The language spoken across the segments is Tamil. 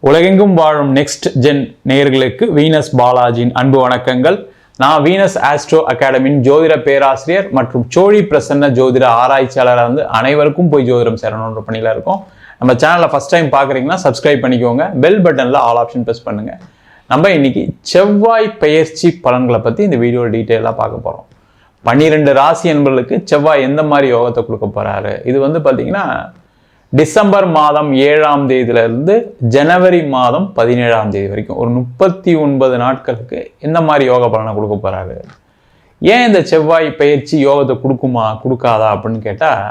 உலகெங்கும் வாழும் நெக்ஸ்ட் ஜென் நேயர்களுக்கு வீனஸ் பாலாஜியின் அன்பு வணக்கங்கள். நான் வீனஸ் ஆஸ்ட்ரோ அகாடமியின் ஜோதிட பேராசிரியர் மற்றும் சோழி பிரசன்ன ஜோதிட ஆராய்ச்சியாளராக அனைவருக்கும் போய் ஜோதிடம் சேரணுன்ற பணியில் இருக்கோம். நம்ம சேனலை ஃபர்ஸ்ட் டைம் பார்க்குறீங்கன்னா சப்ஸ்கிரைப் பண்ணிக்கோங்க, பெல் பட்டனில் ஆல் ஆப்ஷன் ப்ரெஸ் பண்ணுங்க. நம்ம இன்னைக்கு செவ்வாய் பெயர்ச்சி பலன்களை பற்றி இந்த வீடியோ டீட்டெயிலாக பார்க்க போகிறோம். 12 ராசி என்பவர்களுக்கு செவ்வாய் எந்த மாதிரி யோகத்தை கொடுக்க போகிறாரு, இது பார்த்தீங்கன்னா டிசம்பர் மாதம் 7ஆம் தேதியிலிருந்து ஜனவரி மாதம் 17ஆம் தேதி வரைக்கும் ஒரு 39 நாட்களுக்கு எந்த மாதிரி யோக பலனை கொடுக்க போறாரு. ஏன் இந்த செவ்வாய் பயிற்சி யோகத்தை கொடுக்குமா கொடுக்காதா அப்படின்னு கேட்டால்,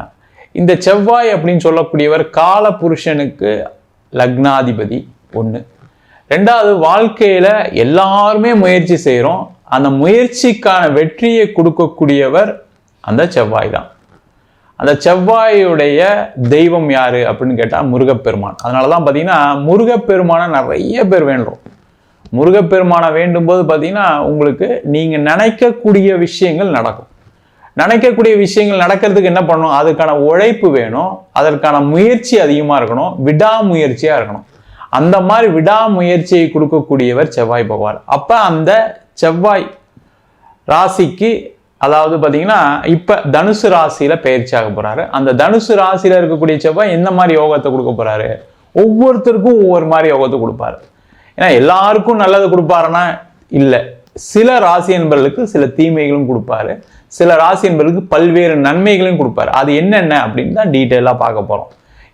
இந்த செவ்வாய் அப்படின்னு சொல்லக்கூடியவர் கால புருஷனுக்கு லக்னாதிபதி ஒன்று. ரெண்டாவது, வாழ்க்கையில எல்லாருமே முயற்சி செய்கிறோம், அந்த முயற்சிக்கான வெற்றியை கொடுக்கக்கூடியவர் அந்த செவ்வாய் தான். அந்த செவ்வாயுடைய தெய்வம் யாரு அப்படின்னு கேட்டால் முருகப்பெருமான். அதனால தான் பார்த்தீங்கன்னா முருகப்பெருமானை நிறைய பேர் வேண்டுறோம். முருகப்பெருமானை வேண்டும் போது பார்த்தீங்கன்னா உங்களுக்கு நீங்கள் நினைக்கக்கூடிய விஷயங்கள் நடக்கும். நினைக்கக்கூடிய விஷயங்கள் நடக்கிறதுக்கு என்ன பண்ணணும், அதுக்கான உழைப்பு வேணும், அதற்கான முயற்சி அதிகமாக இருக்கணும், விடாமுயற்சியாக இருக்கணும். அந்த மாதிரி விடாமுயற்சியை கொடுக்கக்கூடியவர் செவ்வாய் பகவான். அப்போ அந்த செவ்வாய் ராசிக்கு, அதாவது பார்த்தீங்கன்னா இப்போ தனுசு ராசியில் பயிற்சி ஆக போகிறாரு. அந்த தனுசு ராசியில் இருக்கக்கூடிய செவ்வாய் எந்த மாதிரி யோகத்தை கொடுக்க போகிறாரு, ஒவ்வொருத்தருக்கும் ஒவ்வொரு மாதிரி யோகத்தை கொடுப்பாரு. ஏன்னா எல்லாருக்கும் நல்லது கொடுப்பாருன்னா இல்லை, சில ராசி என்பவர்களுக்கு சில தீமைகளும் கொடுப்பாரு, சில ராசி என்பவர்களுக்கு பல்வேறு நன்மைகளையும் கொடுப்பாரு. அது என்னென்ன அப்படின்னு தான் டீட்டெயிலாக பார்க்க போகிறோம்.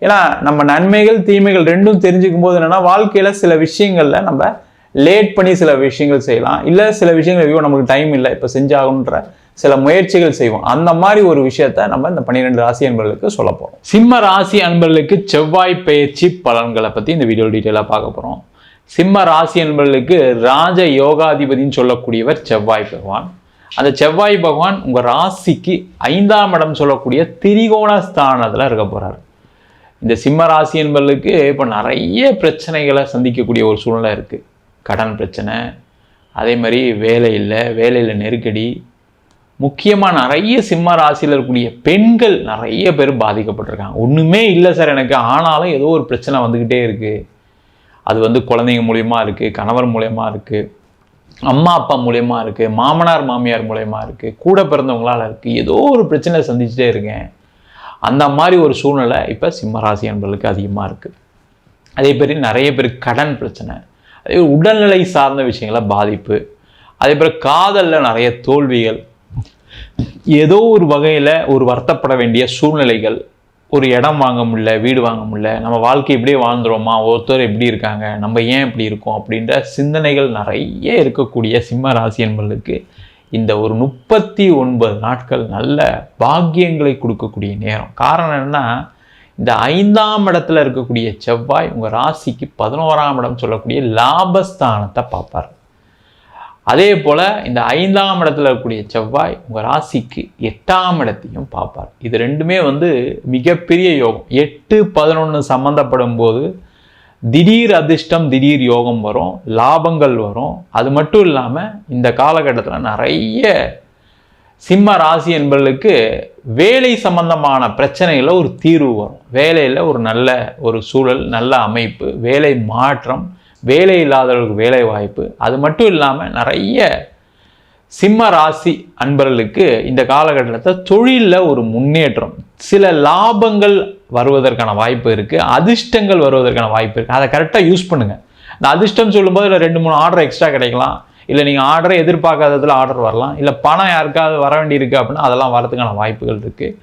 ஏன்னா நம்ம நன்மைகள் தீமைகள் ரெண்டும் தெரிஞ்சுக்கும் போது என்னென்னா, வாழ்க்கையில் சில விஷயங்களில் நம்ம லேட் பண்ணி சில விஷயங்கள் செய்யலாம், இல்லை சில விஷயங்கள் ஐயோ நமக்கு டைம் இல்லை இப்போ செஞ்சாகணுன்ற சில முயற்சிகள் செய்வோம். அந்த மாதிரி ஒரு விஷயத்த நம்ம இந்த 12 ராசி அன்பர்களுக்கு சொல்ல போறோம். சிம்ம ராசி அன்பர்களுக்கு செவ்வாய் பயிற்சி பலன்களை பத்தி இந்த வீடியோ டீட்டெயிலாக பார்க்க போறோம். சிம்ம ராசி அன்பர்களுக்கு ராஜ யோகாதிபதினு சொல்லக்கூடியவர் செவ்வாய் பகவான். அந்த செவ்வாய் பகவான் உங்க ராசிக்கு 5ஆம் இடம் சொல்லக்கூடிய திரிகோண ஸ்தானத்துல இருக்க போறாரு. இந்த சிம்ம ராசி அன்பர்களுக்கு இப்போ நிறைய பிரச்சனைகளை சந்திக்கக்கூடிய ஒரு சூழ்நிலை இருக்கு. கடன் பிரச்சனை, அதே மாதிரி வேலையில் நெருக்கடி. முக்கியமாக நிறைய சிம்ம ராசியில் இருக்கக்கூடிய பெண்கள் நிறைய பேர் பாதிக்கப்பட்டிருக்காங்க. ஒன்றுமே இல்லை சார் எனக்கு, ஆனாலும் ஏதோ ஒரு பிரச்சனை வந்துக்கிட்டே இருக்குது. அது குழந்தைங்க மூலயமா இருக்குது, கணவர் மூலயமா இருக்குது, அம்மா அப்பா மூலயமா இருக்குது, மாமனார் மாமியார் மூலயமா இருக்குது, கூட பிறந்தவங்களால் இருக்குது, ஏதோ ஒரு பிரச்சனை சந்திச்சுட்டே இருக்கேன். அந்த மாதிரி ஒரு சூழ்நிலை இப்போ சிம்ம ராசி என்பவர்களுக்கு அதிகமாக இருக்குது. அதே மாதிரி நிறைய பேர் கடன் பிரச்சனை, அதே உடல்நிலை சார்ந்த விஷயங்கள பாதிப்பு, அதே போல் காதலில் நிறைய தோல்விகள், ஏதோ ஒரு வகையில் ஒரு வருத்தப்பட வேண்டிய சூழ்நிலைகள், ஒரு இடம் வாங்க முடியல, வீடு வாங்க முடியல, நம்ம வாழ்க்கை இப்படியே வாழ்ந்துருவோமா, ஒருத்தர் எப்படி இருக்காங்க, நம்ம ஏன் இப்படி இருக்கோம் அப்படின்ற சிந்தனைகள் நிறைய இருக்கக்கூடிய சிம்ம ராசி என்பவர்களுக்கு இந்த ஒரு 39 நாட்கள் நல்ல பாக்கியங்களை கொடுக்கக்கூடிய நேரம். காரணம் என்னன்னா, இந்த 5ஆம் இடத்துல இருக்கக்கூடிய செவ்வாய் உங்கள் ராசிக்கு 11ஆம் இடம் சொல்லக்கூடிய லாபஸ்தானத்தை பார்ப்பார். அதே போல் இந்த 5ஆம் இடத்துல இருக்கக்கூடிய செவ்வாய் உங்கள் ராசிக்கு 8ஆம் இடத்தையும் பார்ப்பார். இது ரெண்டுமே மிகப்பெரிய யோகம். 8-11 சம்மந்தப்படும் போது திடீர் அதிர்ஷ்டம், திடீர் யோகம் வரும், லாபங்கள் வரும். அது மட்டும் இல்லாமல் இந்த காலகட்டத்தில் நிறைய சிம்ம ராசி என்பவர்களுக்கு வேலை சம்பந்தமான பிரச்சனைகளில் ஒரு தீர்வு வரும். வேலையில் ஒரு நல்ல ஒரு சூழல், நல்ல அமைப்பு, வேலை மாற்றம், வேலை இல்லாதவர்களுக்கு வேலை வாய்ப்பு. அது மட்டும் இல்லாமல் நிறைய சிம்ம ராசி அன்பர்களுக்கு இந்த காலகட்டத்தில் தொழிலில் ஒரு முன்னேற்றம், சில லாபங்கள் வருவதற்கான வாய்ப்பு இருக்குது, அதிர்ஷ்டங்கள் வருவதற்கான வாய்ப்பு இருக்குது. அதை கரெக்டாக யூஸ் பண்ணுங்கள். இந்த அதிர்ஷ்டம் சொல்லும்போது இல்லை 2-3 ஆர்டர் எக்ஸ்ட்ரா கிடைக்கலாம், இல்லை நீங்கள் ஆர்டரை எதிர்பார்க்காததில் ஆர்டர் வரலாம், இல்லை பணம் யாருக்காவது வர வேண்டியிருக்கு அப்படின்னா அதெல்லாம் வரதுக்கான வாய்ப்புகள் இருக்குது.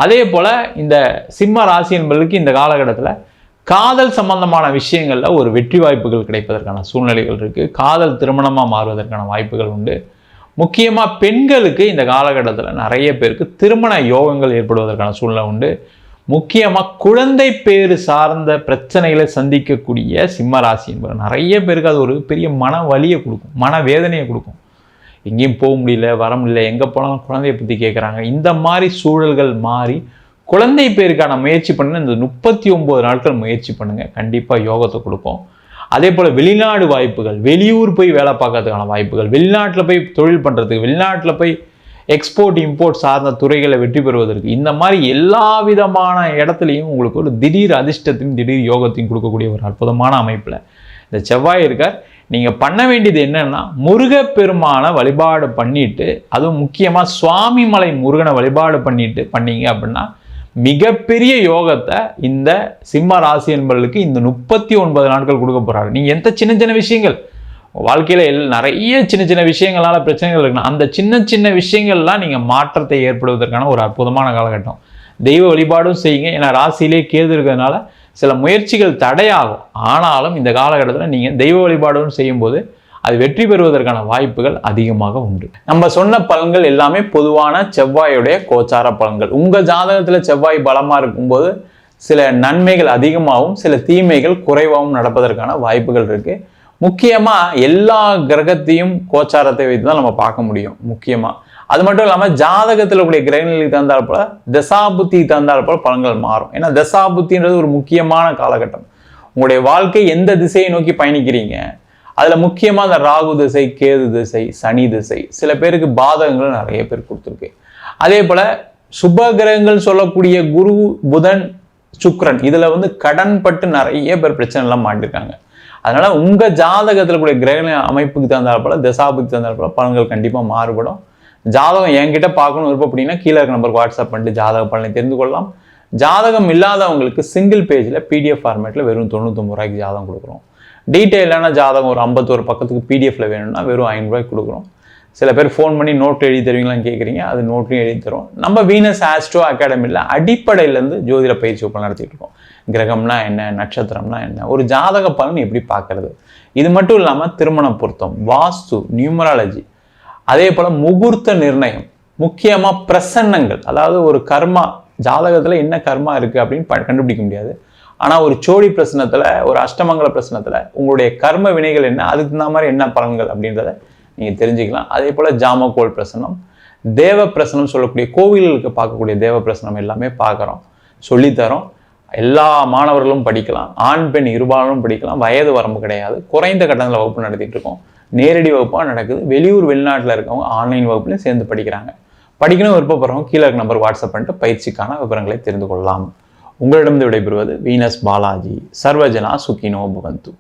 அதே போல் இந்த சிம்ம ராசி என்பவர்களுக்கு இந்த காலகட்டத்தில் காதல் சம்பந்தமான விஷயங்களில் ஒரு வெற்றி வாய்ப்புகள் கிடைப்பதற்கான சூழ்நிலைகள் இருக்குது. காதல் திருமணமாக மாறுவதற்கான வாய்ப்புகள் உண்டு. முக்கியமாக பெண்களுக்கு இந்த காலகட்டத்தில் நிறைய பேருக்கு திருமண யோகங்கள் ஏற்படுவதற்கான சூழ்நிலை உண்டு. முக்கியமாக குழந்தை பேறு சார்ந்த பிரச்சனைகளை சந்திக்கக்கூடிய சிம்ம ராசி என்பது நிறைய பேருக்கு அது ஒரு பெரிய மன வலியை கொடுக்கும், மன வேதனையை கொடுக்கும். எங்கேயும் போக முடியல, வர முடியல, எங்கே போனாலும் குழந்தையை பற்றி கேட்குறாங்க. இந்த மாதிரி சூழல்கள் மாறி குழந்தை பேருக்கான முயற்சி பண்ணுங்க. இந்த 39 நாட்கள் முயற்சி பண்ணுங்க, கண்டிப்பாக யோகத்தை கொடுக்கும். அதே போல் வெளிநாடு வாய்ப்புகள், வெளியூர் போய் வேலை பார்க்கறதுக்கான வாய்ப்புகள், வெளிநாட்டில் போய் தொழில் பண்ணுறதுக்கு, வெளிநாட்டில் போய் எக்ஸ்போர்ட் இம்போர்ட் சார்ந்த துறைகளை வெற்றி பெறுவதற்கு, இந்த மாதிரி எல்லா விதமான இடத்துலையும் உங்களுக்கு ஒரு திடீர் அதிர்ஷ்டத்தையும் திடீர் யோகத்தையும் கொடுக்கக்கூடிய ஒரு அற்புதமான அமைப்பில் இந்த செவ்வாய் இருக்கார். நீங்கள் பண்ண வேண்டியது என்னன்னா, முருகப்பெருமான வழிபாடு பண்ணிட்டு, அதுவும் முக்கியமாக சுவாமிமலை முருகனை வழிபாடு பண்ணிட்டு பண்ணீங்க அப்படின்னா மிகப்பெரிய யோகத்தை இந்த சிம்ம ராசி என்பவர்களுக்கு இந்த 39 நாட்கள் கொடுக்க போறாரு. நீங்க எந்த சின்ன சின்ன விஷயங்கள் வாழ்க்கையில நிறைய சின்ன சின்ன விஷயங்களால பிரச்சனைகள் இருக்குன்னா, அந்த சின்ன சின்ன விஷயங்கள்லாம் நீங்க மாற்றத்தை ஏற்படுவதற்கான ஒரு அற்புதமான காலகட்டம். தெய்வ வழிபாடும் செய்யுங்க. ஏன்னா ராசியிலே கேது இருக்கிறதுனால சில முயற்சிகள் தடையாகும். ஆனாலும் இந்த காலகட்டத்தில் நீங்க தெய்வ வழிபாடும் செய்யும்போது அது வெற்றி பெறுவதற்கான வாய்ப்புகள் அதிகமாக உண்டு. நம்ம சொன்ன பலன்கள் எல்லாமே பொதுவான செவ்வாயுடைய கோச்சார பலன்கள். உங்க ஜாதகத்துல செவ்வாய் பலமா இருக்கும்போது சில நன்மைகள் அதிகமாகவும் சில தீமைகள் குறைவாகவும் நடப்பதற்கான வாய்ப்புகள் இருக்கு. முக்கியமா எல்லா கிரகத்தையும் கோச்சாரத்தை வைத்து தான் நம்ம பார்க்க முடியும். முக்கியமா அது மட்டும் இல்லாமல் ஜாதகத்தில் கூடிய கிரகங்களுக்கு தந்தால் போல தசாபுத்தி தந்தால் போல பலன்கள் மாறும். ஏன்னா தசாபுத்தின்றது ஒரு முக்கியமான காலகட்டம். உங்களுடைய வாழ்க்கை எந்த திசையை நோக்கி பயணிக்கிறீங்க, அதுல முக்கியமா இந்த ராகு திசை, கேது திசை, சனி திசை சில பேருக்கு பாதகங்கள் நிறைய பேர் கொடுத்துருக்கு. அதே போல சுப கிரகங்கள் சொல்லக்கூடிய குரு, புதன், சுக்கிரன் இதுல கடன் பட்டு நிறைய பேர் பிரச்சனை எல்லாம் மாட்டிருக்காங்க. அதனால உங்க ஜாதகத்துல கூடிய கிரக அமைப்புக்கு தந்தால் போல தசாபுக்கு தந்தால் போல பலன்கள் கண்டிப்பா மாறுபடும். ஜாதகம் என்கிட்ட பார்க்கணும் விருப்பப்பட்டீங்கன்னா கீழே இருக்க நம்பருக்கு வாட்ஸ்அப் பண்ணிட்டு ஜாதக பலனை தெரிந்து கொள்ளலாம். ஜாதகம் இல்லாதவங்களுக்கு சிங்கிள் பேஜ்ல பிடிஎஃப் ஃபார்மேட்ல வெறும் 99 ரூபாய்க்கு ஜாதகம் கொடுக்குறோம். டீட்டெயிலான ஜாதகம் ஒரு 51 பக்கத்துக்கு பிடிஎஃப்ல வேணும்னா வெறும் 500 ரூபாய்க்கு கொடுக்குறோம். சில பேர் ஃபோன் பண்ணி நோட் எழுதி தருவீங்களான்னு கேட்குறீங்க, அது நோட்லையும் எழுதி தரும். நம்ம வீனஸ் ஆஸ்ட்ரோ அகாடமியில் அடிப்படையிலேருந்து ஜோதிட பயிற்சி வகுப்பு நடத்திட்டு இருக்கோம். கிரகம்னா என்ன, நட்சத்திரம்னா என்ன, ஒரு ஜாதக பலன் எப்படி பார்க்கறது, இது மட்டும் இல்லாமல் திருமண பொருத்தம், வாஸ்து, நியூமராலஜி, அதே போல் முகூர்த்த நிர்ணயம், முக்கியமாக பிரசன்னங்கள், அதாவது ஒரு கர்மா ஜாதகத்தில் என்ன கர்மா இருக்குது அப்படின்னு கண்டுபிடிக்க முடியாது. ஆனால் ஒரு சோழி பிரசனத்தில், ஒரு அஷ்டமங்கல பிரசனத்தில் உங்களுடைய கர்ம வினைகள் என்ன, அதுக்கு தகுந்த மாதிரி என்ன பலன்கள் அப்படின்றத நீங்கள் தெரிஞ்சுக்கலாம். அதே போல் ஜாமக்கோள் பிரசனம், தேவ பிரசனம் சொல்லக்கூடிய கோவில்களுக்கு பார்க்கக்கூடிய தேவ பிரசனம் எல்லாமே பார்க்குறோம், சொல்லித்தரோம். எல்லா மாணவர்களும் படிக்கலாம், ஆண் பெண் இருபாலரும் படிக்கலாம், வயது வரம்பு கிடையாது. குறைந்த கட்டணத்தில் வகுப்பு நடத்திட்டு இருக்கோம். நேரடி வகுப்பாக நடக்குது. வெளியூர் வெளிநாட்டில் இருக்கவங்க ஆன்லைன் வகுப்புலையும் சேர்ந்து படிக்கிறாங்க. படிக்கணும் விருப்பப்படுறவங்க கீழே இருக்க நம்பருக்கு வாட்ஸ்அப் பண்ணிட்டு பயிற்சிக்கான விவரங்களை தெரிந்து கொள்ளலாம். உங்களிடம் விடைபெறுவது வீனஸ் பாலாஜி. சர்வஜனா சுகினோ பவந்து.